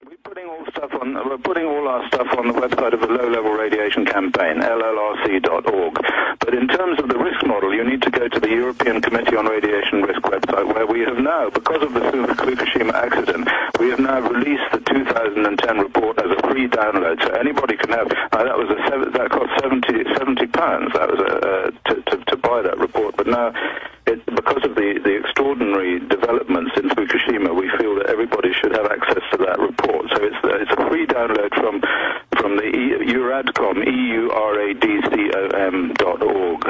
We're putting all our stuff on the website of the Low Level Radiation Campaign, llrc.org. But in terms of the risk model, you need to go to the European Committee on Radiation Risk website, where we have now, because of the Fukushima accident, we have now released the 2010 report as a free download, so anybody can have. That cost £70. That was to buy that report, but now, because of the extraordinary developments in Fukushima, we feel that everybody should have access to that report. So it's a free download from the Euradcom, EURADCOM.org.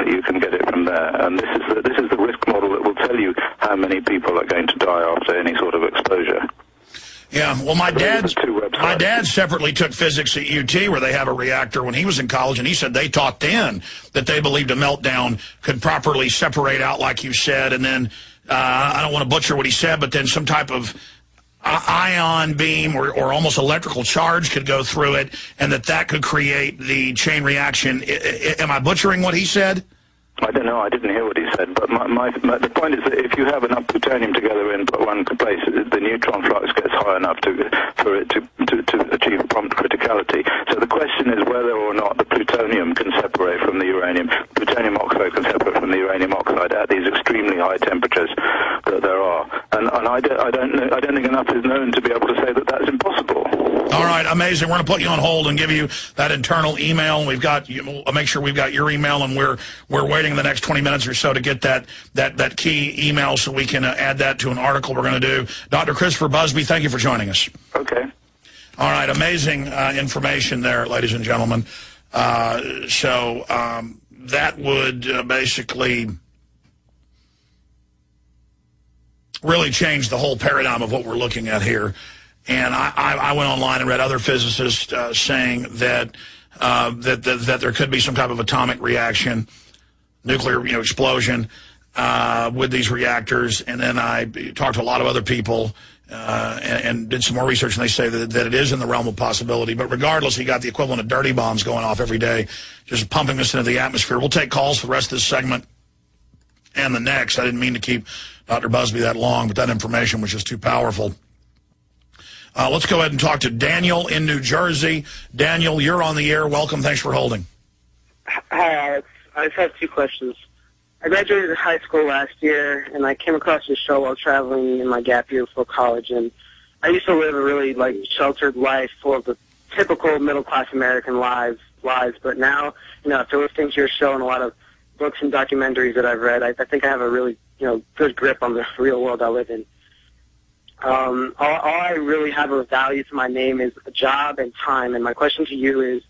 You can get it from there, and this is the risk model that will tell you how many people are going to die after any sort of exposure. Yeah, well, my dad separately took physics at UT, where they have a reactor when he was in college, and he said they taught then that they believed a meltdown could properly separate out, like you said, and then, I don't want to butcher what he said, but then some type of ion beam or almost electrical charge could go through it, and that could create the chain reaction. Am I butchering what he said? I don't know. I didn't hear what he said, but the point is that if you have enough plutonium together in one place, the neutron flux gets high enough for it to achieve prompt criticality. So the question is whether or not the plutonium can separate from the uranium. Plutonium oxide can separate from the uranium oxide at these extremely high temperatures that there are. And I don't think enough is known to be able to say that that's impossible. All right, amazing. We're going to put you on hold and give you that internal email. We've got make sure we've got your email, and we're waiting the next 20 minutes or so to get that key email so we can add that to an article we're going to do. Dr. Christopher Busby, thank you for joining us. Okay. All right, amazing information there, ladies and gentlemen. That would basically really change the whole paradigm of what we're looking at here. And I went online and read other physicists saying that there could be some type of atomic reaction, nuclear explosion with these reactors. And then I talked to a lot of other people and did some more research, and they say that it is in the realm of possibility. But regardless, he got the equivalent of dirty bombs going off every day, just pumping this into the atmosphere. We'll take calls for the rest of this segment and the next. I didn't mean to keep Dr. Busby that long, but that information was just too powerful. Let's go ahead and talk to Daniel in New Jersey. Daniel, you're on the air. Welcome. Thanks for holding. Hi, Alex. I just have two questions. I graduated high school last year, and I came across your show while traveling in my gap year before college. And I used to live a really sheltered life full of the typical middle-class American lives. But now, after listening to your show and a lot of books and documentaries that I've read, I think I have a really good grip on the real world I live in. All I really have of value to my name is a job and time. And my question to you is,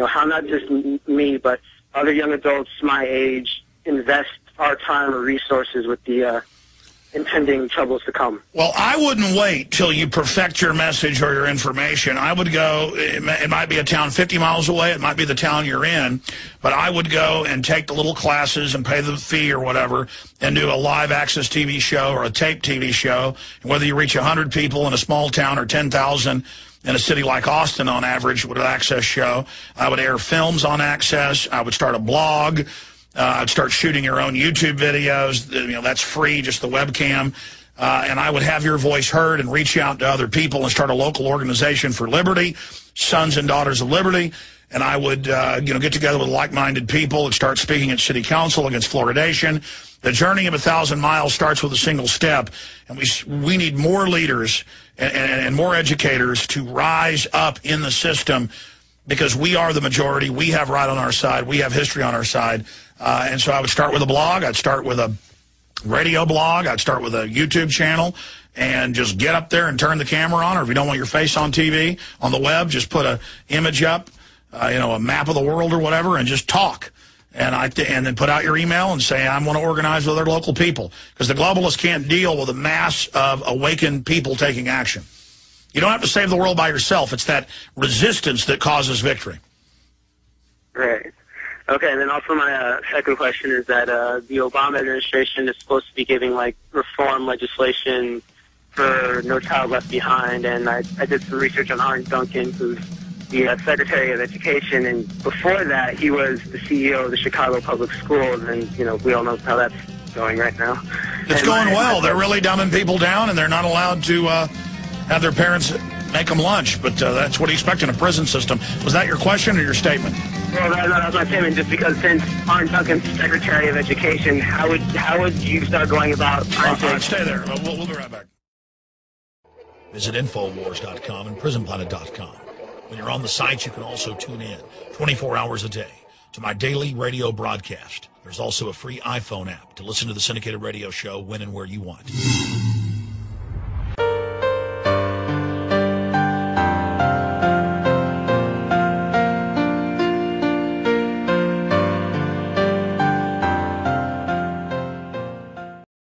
how not just me, but other young adults my age invest our time or resources with the impending troubles to come? Well, I wouldn't wait till you perfect your message or your information. I would go, it might be a town 50 miles away, it might be the town you're in, but I would go and take the little classes and pay the fee or whatever and do a live access TV show or a tape TV show. And whether you reach 100 people in a small town or 10,000 in a city like Austin on average with an access show, I would air films on access. I would start a blog. I'd start shooting your own YouTube videos. That's free, just the webcam. And I would have your voice heard and reach out to other people and start a local organization for liberty, Sons and Daughters of Liberty. And I would, get together with like-minded people and start speaking at city council against fluoridation. The journey of 1,000 miles starts with a single step. And we need more leaders and more educators to rise up in the system, because we are the majority. We have right on our side. We have history on our side. And so I would start with a blog. I'd start with a radio blog. I'd start with a YouTube channel and just get up there and turn the camera on. Or if you don't want your face on TV, on the web, just put an image up, a map of the world or whatever, and just talk. And then put out your email and say, I want to organize with other local people. Because the globalists can't deal with a mass of awakened people taking action. You don't have to save the world by yourself. It's that resistance that causes victory. Right. Okay, and then also my second question is that the Obama administration is supposed to be giving, reform legislation for No Child Left Behind, and I did some research on Arne Duncan, who's the Secretary of Education, and before that, he was the CEO of the Chicago Public Schools, and, we all know how that's going right now. It's going well. They're really dumbing people down, and they're not allowed to have their parents make them lunch, but that's what you expect in a prison system. Was that your question or your statement? Well, that was my statement, just because since Arne Duncan's Secretary of Education, how would you start going about trying to... Stay there. We'll be right back. Visit Infowars.com and PrisonPlanet.com. When you're on the site, you can also tune in 24 hours a day to my daily radio broadcast. There's also a free iPhone app to listen to the syndicated radio show when and where you want.